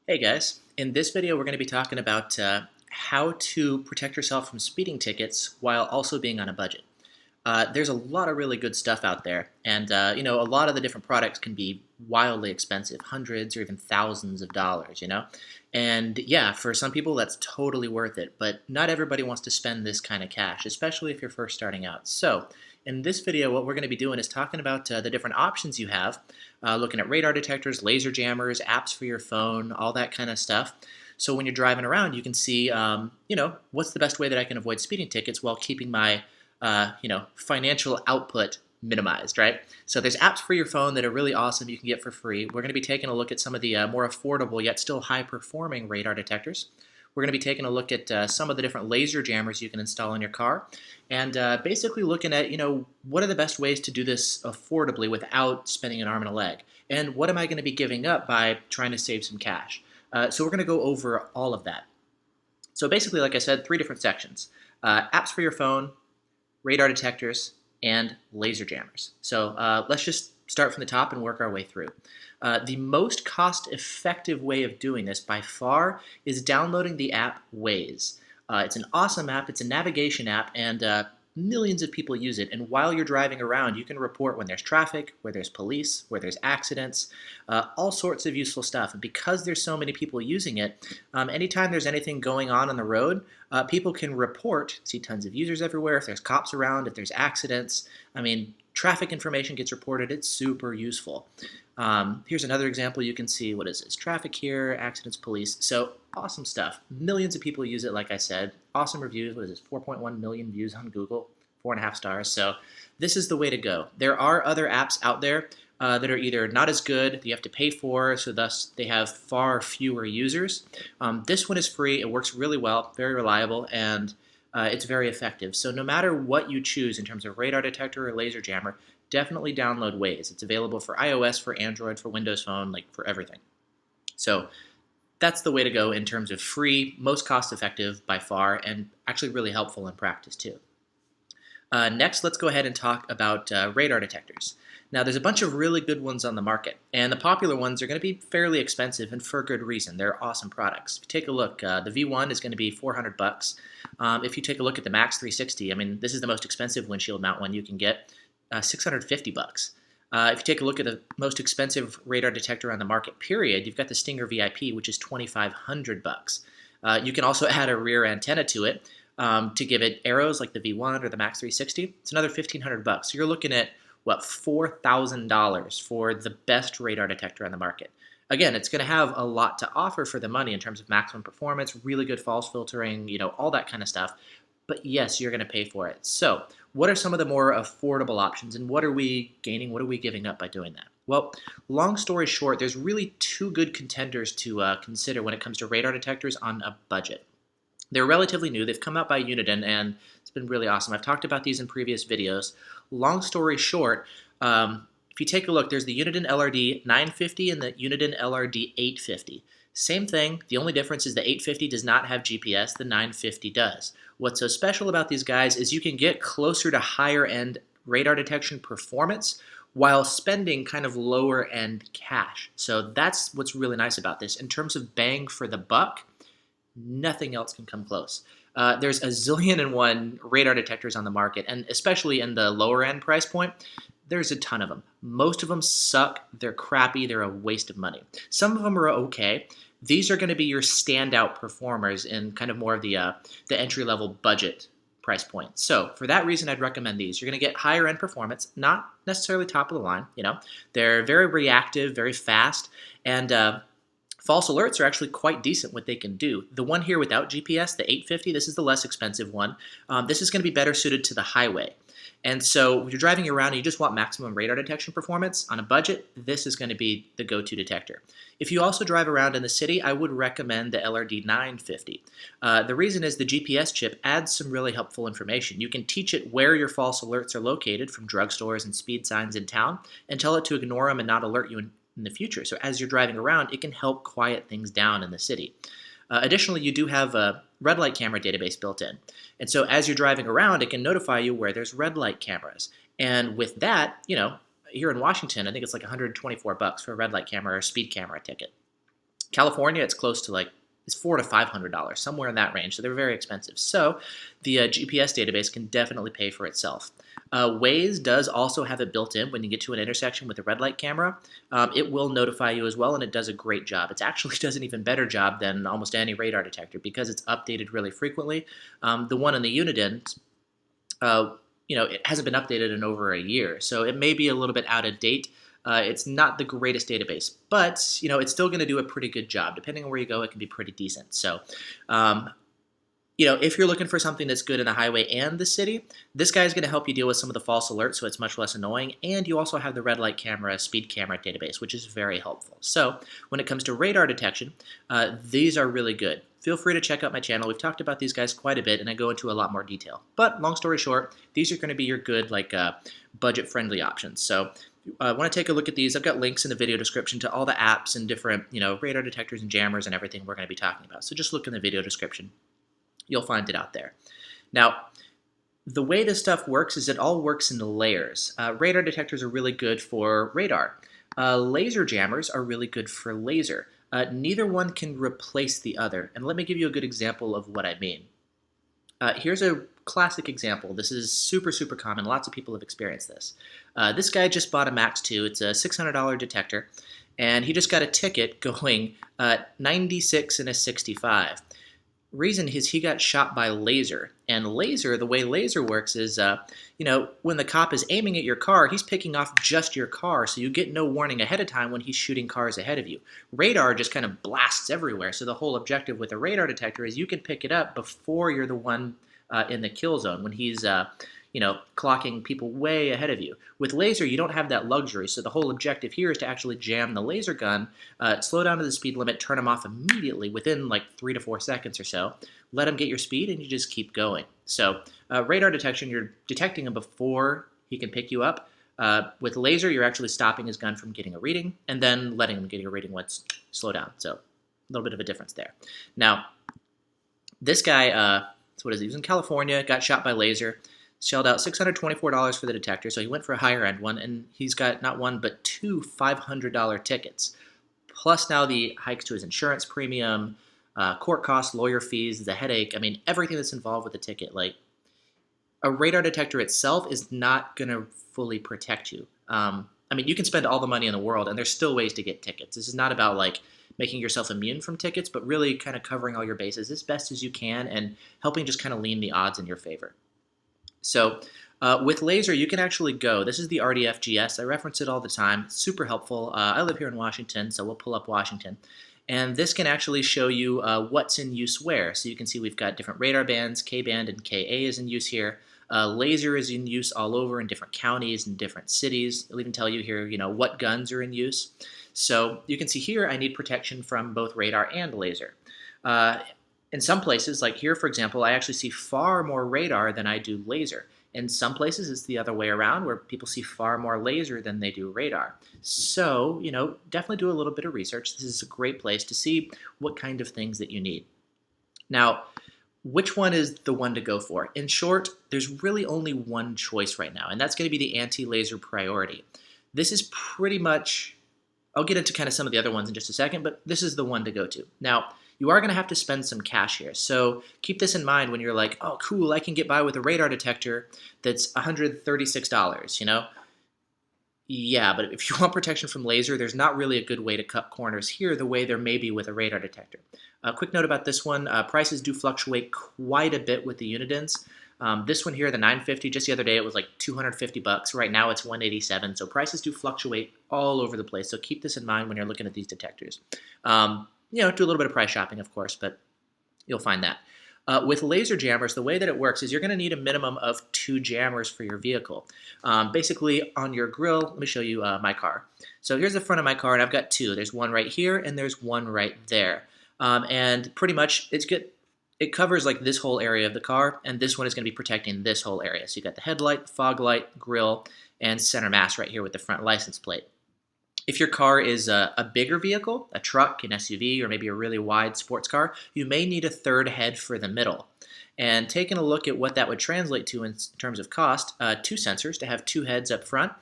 Hey guys, in this video we're going to be talking about how to protect yourself from speeding tickets while also being on a budget. There's a lot of really good stuff out there, and a lot of the different products can be wildly expensive, hundreds or even thousands of dollars. And yeah, for some people that's totally worth it, but not everybody wants to spend this kind of cash, especially if you're first starting out. So in this video, what we're going to be doing is talking about the different options you have, looking at radar detectors, laser jammers, apps for your phone, all that kind of stuff. So when you're driving around, you can see, what's the best way that I can avoid speeding tickets while keeping my financial output minimized, right? So there's apps for your phone that are really awesome you can get for free. We're going to be taking a look at some of the more affordable yet still high-performing radar detectors. We're going to be taking a look at some of the different laser jammers you can install in your car, and basically looking at, what are the best ways to do this affordably without spending an arm and a leg, and what am I going to be giving up by trying to save some cash. So we're going to go over all of that. So basically, like I said, three different sections: apps for your phone, radar detectors, and laser jammers. So let's just start from the top and work our way through. The most cost-effective way of doing this by far is downloading the app Waze. It's an awesome app. It's a navigation app, and millions of people use it. And while you're driving around, you can report when there's traffic, where there's police, where there's accidents, all sorts of useful stuff. And because there's so many people using it, anytime there's anything going on the road, people can report, see tons of users everywhere, if there's cops around, if there's accidents. I mean, traffic information gets reported. It's super useful. Here's another example. You can see, what is this? Traffic here, accidents, police. So awesome stuff. Millions of people use it, like I said. Awesome reviews. What is this? 4.1 million views on Google, 4.5 stars. So this is the way to go. There are other apps out there that are either not as good, that you have to pay for, so thus they have far fewer users. This one is free. It works really well, very reliable, and it's very effective. So no matter what you choose in terms of radar detector or laser jammer, definitely download Waze. It's available for iOS, for Android, for Windows Phone, like for everything. So that's the way to go in terms of free, most cost-effective by far, and actually really helpful in practice too. Next, let's go ahead and talk about radar detectors. Now, there's a bunch of really good ones on the market, and the popular ones are going to be fairly expensive, and for good reason. They're awesome products. If you take a look, the V1 is going to be $400. If you take a look at the Max 360, I mean, this is the most expensive windshield mount one you can get, $650. If you take a look at the most expensive radar detector on the market, period, you've got the Stinger VIP, which is $2,500. You can also add a rear antenna to it to give it arrows like the V1 or the Max 360. It's another $1,500. So you're looking at, what, $4,000 for the best radar detector on the market. Again, it's going to have a lot to offer for the money in terms of maximum performance, really good false filtering, all that kind of stuff. But yes, you're going to pay for it. So what are some of the more affordable options, and what are we gaining, what are we giving up by doing that? Well, long story short, there's really two good contenders to consider when it comes to radar detectors on a budget. They're relatively new. They've come out by Uniden, and it's been really awesome. I've talked about these in previous videos. Long story short, if you take a look, there's the Uniden LRD 950 and the Uniden LRD 850. Same thing. The only difference is the 850 does not have GPS. The 950 does. What's so special about these guys is you can get closer to higher-end radar detection performance while spending kind of lower-end cash. So that's what's really nice about this. In terms of bang for the buck, nothing else can come close. There's a zillion and one radar detectors on the market, and especially in the lower-end price point, there's a ton of them. Most of them suck. They're crappy. They're a waste of money. Some of them are okay. These are going to be your standout performers in kind of more of the entry-level budget price point. So for that reason, I'd recommend these. You're going to get higher-end performance, not necessarily top of the line. They're very reactive, very fast, and false alerts are actually quite decent what they can do. The one here without GPS, the 850, this is the less expensive one. This is going to be better suited to the highway. And so if you're driving around and you just want maximum radar detection performance on a budget, this is going to be the go-to detector. If you also drive around in the city, I would recommend the LRD 950. The reason is the GPS chip adds some really helpful information. You can teach it where your false alerts are located from drugstores and speed signs in town and tell it to ignore them and not alert you in the future. So as you're driving around, it can help quiet things down in the city. Additionally, you do have a red light camera database built in. And so as you're driving around, it can notify you where there's red light cameras. And with that, here in Washington, I think it's like $124 for a red light camera or speed camera ticket. California, it's close to like it's $400 to $500, somewhere in that range. So they're very expensive. So the GPS database can definitely pay for itself. Waze does also have it built in when you get to an intersection with a red light camera. It will notify you as well, and it does a great job. It actually does an even better job than almost any radar detector because it's updated really frequently. The one in the Uniden, it hasn't been updated in over a year, so it may be a little bit out of date. It's not the greatest database, but it's still going to do a pretty good job. Depending on where you go, it can be pretty decent. So, if you're looking for something that's good in the highway and the city, this guy is going to help you deal with some of the false alerts, so it's much less annoying. And you also have the red light camera, speed camera database, which is very helpful. So when it comes to radar detection, these are really good. Feel free to check out my channel. We've talked about these guys quite a bit, and I go into a lot more detail. But long story short, these are going to be your good, budget-friendly options. So I want to take a look at these. I've got links in the video description to all the apps and different, radar detectors and jammers and everything we're going to be talking about. So just look in the video description. You'll find it out there. Now, the way this stuff works is it all works in layers. Radar detectors are really good for radar. Laser jammers are really good for laser. Neither one can replace the other. And let me give you a good example of what I mean. Here's a classic example. This is super, super common. Lots of people have experienced this. This guy just bought a Max 2. It's a $600 detector. And he just got a ticket going 96 and a 65. Reason is he got shot by laser. And the way laser works is, when the cop is aiming at your car, he's picking off just your car, so you get no warning ahead of time when he's shooting cars ahead of you. Radar just kind of blasts everywhere, so the whole objective with a radar detector is you can pick it up before you're the one in the kill zone, when he's clocking people way ahead of you. With laser, you don't have that luxury, so the whole objective here is to actually jam the laser gun, slow down to the speed limit, turn them off immediately within like 3 to 4 seconds or so, let him get your speed, and you just keep going. So radar detection, you're detecting him before he can pick you up. With laser, you're actually stopping his gun from getting a reading, and then letting him get a reading once slow down. So a little bit of a difference there. Now, this guy, so what is he? He was in California, got shot by laser, shelled out $624 for the detector, so he went for a higher end one, and he's got not one but two $500 tickets. Plus now the hikes to his insurance premium, court costs, lawyer fees, the headache, everything that's involved with the ticket. Like, a radar detector itself is not going to fully protect you. You can spend all the money in the world, and there's still ways to get tickets. This is not about, making yourself immune from tickets, but really kind of covering all your bases as best as you can and helping just kind of lean the odds in your favor. So with laser, you can actually go. This is the RDF-GS. I reference it all the time. It's super helpful. I live here in Washington, so we'll pull up Washington. And this can actually show you what's in use where. So you can see we've got different radar bands. K-band and Ka is in use here. Laser is in use all over in different counties and different cities. It'll even tell you here, what guns are in use. So you can see here I need protection from both radar and laser. In some places, like here, for example, I actually see far more radar than I do laser. In some places, it's the other way around, where people see far more laser than they do radar. So, definitely do a little bit of research. This is a great place to see what kind of things that you need. Now, which one is the one to go for? In short, there's really only one choice right now, and that's going to be the anti-laser priority. This is pretty much, I'll get into kind of some of the other ones in just a second, but this is the one to go to. Now, you are going to have to spend some cash here. So keep this in mind when you're like, oh, cool, I can get by with a radar detector that's $136, Yeah, but if you want protection from laser, there's not really a good way to cut corners here the way there may be with a radar detector. A quick note about this one, prices do fluctuate quite a bit with the Unidens. This one here, the 950, just the other day it was like $250. Right now it's $187. So prices do fluctuate all over the place. So keep this in mind when you're looking at these detectors. Do a little bit of price shopping, of course, but you'll find that. With laser jammers, the way that it works is you're going to need a minimum of 2 jammers for your vehicle. Basically, on your grill, let me show you my car. So here's the front of my car, and I've got 2. There's one right here, and there's one right there. And pretty much, it covers like this whole area of the car, and this one is going to be protecting this whole area. So you've got the headlight, fog light, grill, and center mass right here with the front license plate. If your car is a bigger vehicle, a truck, an SUV, or maybe a really wide sports car, you may need a third head for the middle. And taking a look at what that would translate to in terms of cost, two sensors to have two heads up front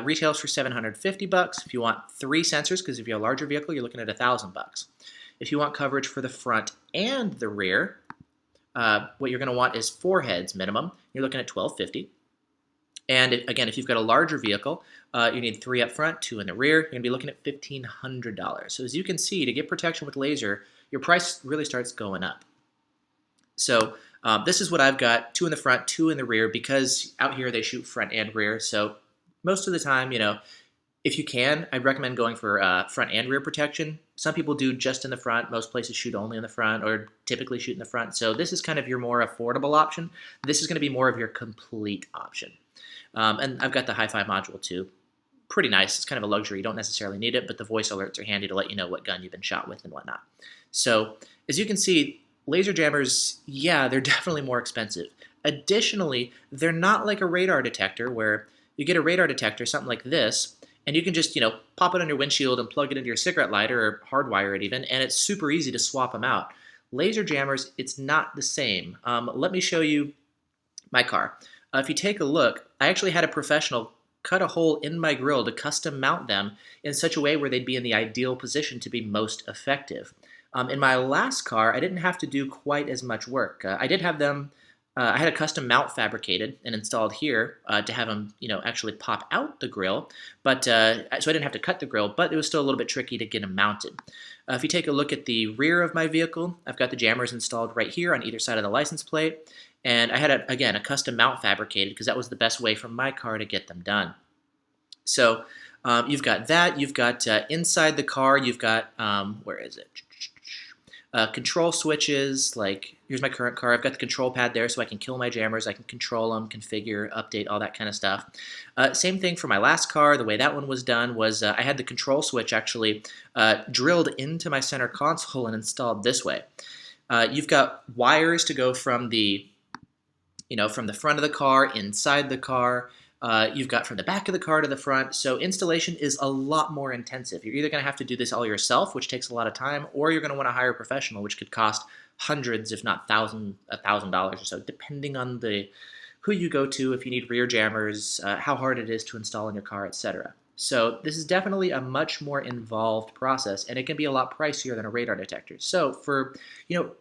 retails for $750. If you want three sensors, because if you have a larger vehicle, you're looking at $1,000. If you want coverage for the front and the rear, what you're going to want is four heads minimum. You're looking at $1,250. And again, if you've got a larger vehicle, you need three up front, two in the rear. You're going to be looking at $1,500. So as you can see, to get protection with laser, your price really starts going up. So this is what I've got, two in the front, two in the rear, because out here they shoot front and rear. So most of the time, if you can, I'd recommend going for front and rear protection. Some people do just in the front. Most places shoot only in the front or typically shoot in the front. So this is kind of your more affordable option. This is going to be more of your complete option. And I've got the hi-fi module too. Pretty nice. It's kind of a luxury. You don't necessarily need it, but the voice alerts are handy to let you know what gun you've been shot with and whatnot. So as you can see, laser jammers, yeah, they're definitely more expensive. Additionally, they're not like a radar detector where you get a radar detector, something like this, and you can just, pop it on your windshield and plug it into your cigarette lighter or hardwire it even, and it's super easy to swap them out. Laser jammers, it's not the same. Let me show you my car. If you take a look, I actually had a professional cut a hole in my grill to custom mount them in such a way where they'd be in the ideal position to be most effective. In my last car, I didn't have to do quite as much work. I did have them, I had a custom mount fabricated and installed here to have them, actually pop out the grill. But so I didn't have to cut the grill, but it was still a little bit tricky to get them mounted. If you take a look at the rear of my vehicle, I've got the jammers installed right here on either side of the license plate. And I had, a custom mount fabricated because that was the best way for my car to get them done. So you've got that. You've got inside the car, you've got, where is it? Control switches, like here's my current car. I've got the control pad there so I can kill my jammers. I can control them, configure, update, all that kind of stuff. Same thing for my last car. The way that one was done was I had the control switch actually drilled into my center console and installed this way. You've got wires to go from the from the front of the car, inside the car. You've got from the back of the car to the front. So installation is a lot more intensive. You're either going to have to do this all yourself, which takes a lot of time, or you're going to want to hire a professional, which could cost hundreds, if not $1,000 or so, depending on who you go to, if you need rear jammers, how hard it is to install in your car, etc. So this is definitely a much more involved process, and it can be a lot pricier than a radar detector. So for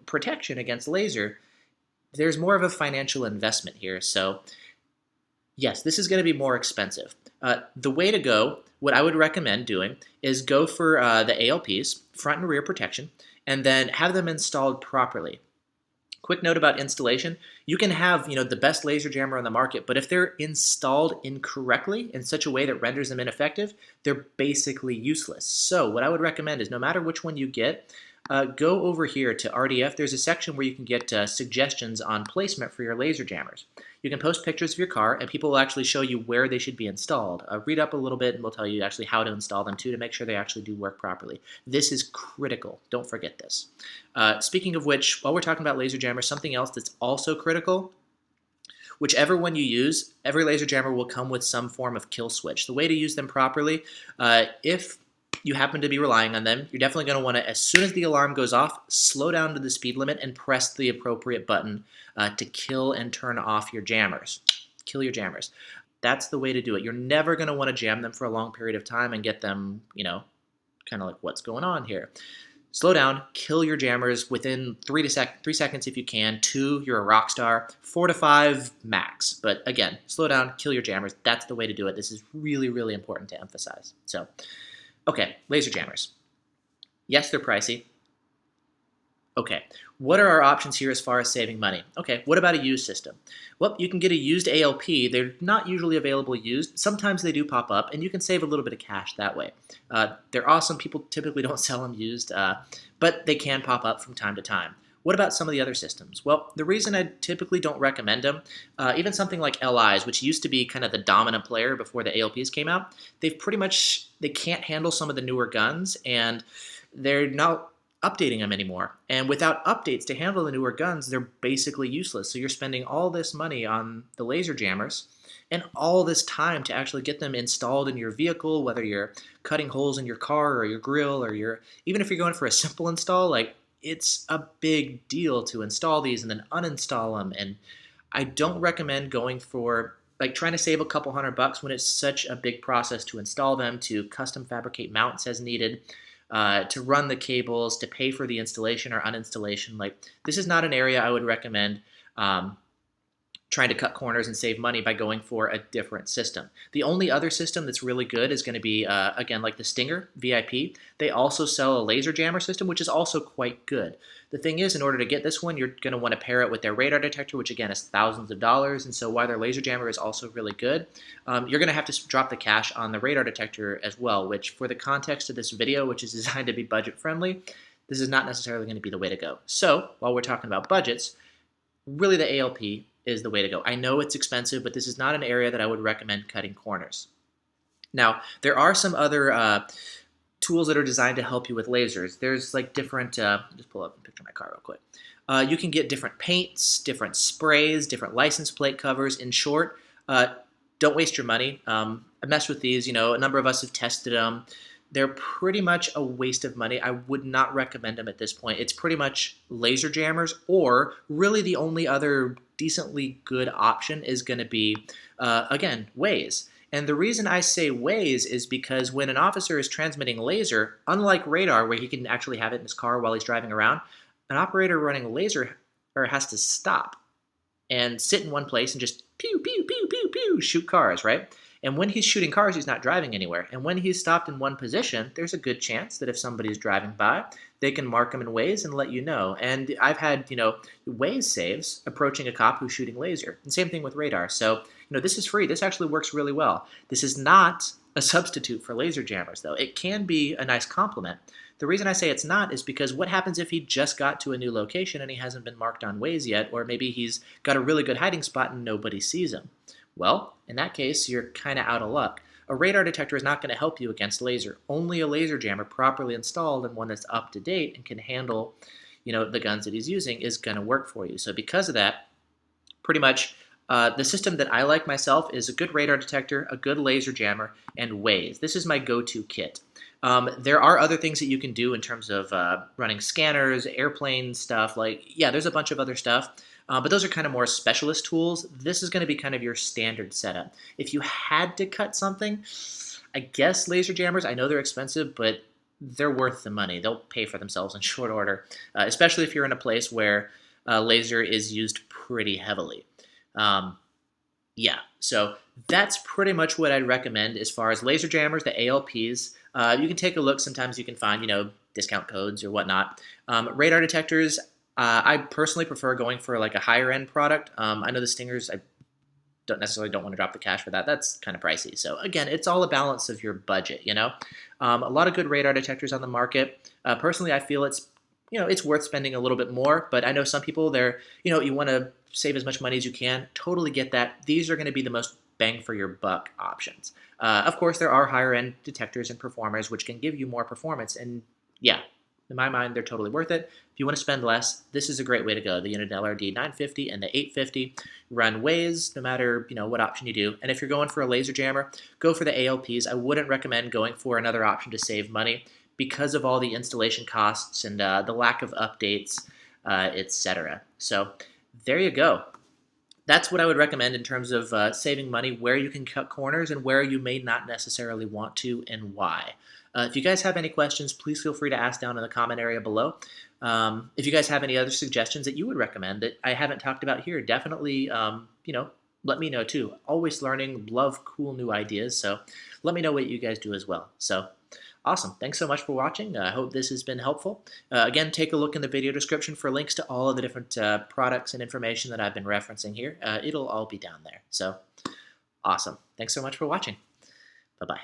protection against laser, there's more of a financial investment here. So yes, this is going to be more expensive. The way to go, what I would recommend doing, is go for the ALPs, front and rear protection, and then have them installed properly. Quick note about installation, you can have the best laser jammer on the market, but if they're installed incorrectly in such a way that renders them ineffective, they're basically useless. So what I would recommend is no matter which one you get, go over here to RDF. There's a section where you can get suggestions on placement for your laser jammers. You can post pictures of your car, and people will actually show you where they should be installed. Read up a little bit, and we'll tell you actually how to install them, too, to make sure they actually do work properly. This is critical. Don't forget this. Speaking of which, while we're talking about laser jammers, something else that's also critical, whichever one you use, every laser jammer will come with some form of kill switch. The way to use them properly, if you happen to be relying on them, you're definitely going to want to, as soon as the alarm goes off, slow down to the speed limit and press the appropriate button to kill and turn off your jammers. Kill your jammers. That's the way to do it. You're never going to want to jam them for a long period of time and get them, kind of like what's going on here. Slow down, kill your jammers within 3 seconds if you can. 2, you're a rock star. 4 to 5, max. But again, slow down, kill your jammers. That's the way to do it. This is really, really important to emphasize. So, okay, laser jammers. Yes, they're pricey. Okay, what are our options here as far as saving money? Okay, what about a used system? Well, you can get a used ALP. They're not usually available used. Sometimes they do pop up, and you can save a little bit of cash that way. They're awesome. People typically don't sell them used, but they can pop up from time to time. What about some of the other systems? Well, the reason I typically don't recommend them, even something like LIs, which used to be kind of the dominant player before the ALPs came out, they can't handle some of the newer guns, and they're not updating them anymore. And without updates to handle the newer guns, they're basically useless. So you're spending all this money on the laser jammers, and all this time to actually get them installed in your vehicle, whether you're cutting holes in your car or your grill, or even if you're going for a simple install, like it's a big deal to install these and then uninstall them. And I don't recommend going for like trying to save a couple $100 when it's such a big process to install them, to custom fabricate mounts as needed, to run the cables, to pay for the installation or uninstallation. Like this is not an area I would recommend trying to cut corners and save money by going for a different system. The only other system that's really good is going to be, again, like the Stinger VIP. They also sell a laser jammer system, which is also quite good. The thing is, in order to get this one, you're going to want to pair it with their radar detector, which again is thousands of dollars. And so while their laser jammer is also really good, you're going to have to drop the cash on the radar detector as well, which for the context of this video, which is designed to be budget friendly, this is not necessarily going to be the way to go. So while we're talking about budgets, really the ALP is the way to go. I know it's expensive, but this is not an area that I would recommend cutting corners. Now, there are some other tools that are designed to help you with lasers. There's like different, just pull up and picture my car real quick. You can get different paints, different sprays, different license plate covers. In short, don't waste your money. I messed with these, a number of us have tested them. They're pretty much a waste of money. I would not recommend them at this point. It's pretty much laser jammers, or really the only other decently good option is going to be, again, Waze. And the reason I say Waze is because when an officer is transmitting laser, unlike radar where he can actually have it in his car while he's driving around, an operator running a laser has to stop and sit in one place and just pew, pew, pew, pew, pew, shoot cars, right? And when he's shooting cars, he's not driving anywhere. And when he's stopped in one position, there's a good chance that if somebody's driving by, they can mark him in Waze and let you know. And I've had, Waze saves approaching a cop who's shooting laser. And same thing with radar. So, this is free. This actually works really well. This is not a substitute for laser jammers, though. It can be a nice complement. The reason I say it's not is because what happens if he just got to a new location and he hasn't been marked on Waze yet, or maybe he's got a really good hiding spot and nobody sees him? Well, in that case, you're kind of out of luck. A radar detector is not going to help you against laser. Only a laser jammer properly installed and one that's up to date and can handle, the guns that he's using is going to work for you. So because of that, pretty much the system that I like myself is a good radar detector, a good laser jammer, and Waze. This is my go-to kit. There are other things that you can do in terms of running scanners, airplane stuff. There's a bunch of other stuff. But those are kind of more specialist tools. This is going to be kind of your standard setup. If you had to cut something, I guess laser jammers, I know they're expensive, but they're worth the money. They'll pay for themselves in short order, especially if you're in a place where laser is used pretty heavily. So that's pretty much what I'd recommend as far as laser jammers, the ALPs. You can take a look. Sometimes you can find, discount codes or whatnot. Radar detectors, I personally prefer going for like a higher end product. I know the Stingers, I don't want to drop the cash for that. That's kind of pricey. So again, it's all a balance of your budget, A lot of good radar detectors on the market. Personally, I feel it's worth spending a little bit more, but I know some people you want to save as much money as you can. Totally get that. These are going to be the most bang for your buck options. Of course, there are higher end detectors and performers which can give you more performance, and in my mind, they're totally worth it. If you want to spend less, this is a great way to go. The Unit LRD 950 and the 850 run Waze, no matter what option you do. And if you're going for a laser jammer, go for the ALPs. I wouldn't recommend going for another option to save money because of all the installation costs and the lack of updates, etc. So there you go. That's what I would recommend in terms of saving money, where you can cut corners and where you may not necessarily want to, and why. If you guys have any questions, please feel free to ask down in the comment area below. If you guys have any other suggestions that you would recommend that I haven't talked about here, definitely, let me know too. Always learning, love cool new ideas, so let me know what you guys do as well. So awesome. Thanks so much for watching. I hope this has been helpful. Again, take a look in the video description for links to all of the different products and information that I've been referencing here. It'll all be down there. So awesome. Thanks so much for watching. Bye-bye.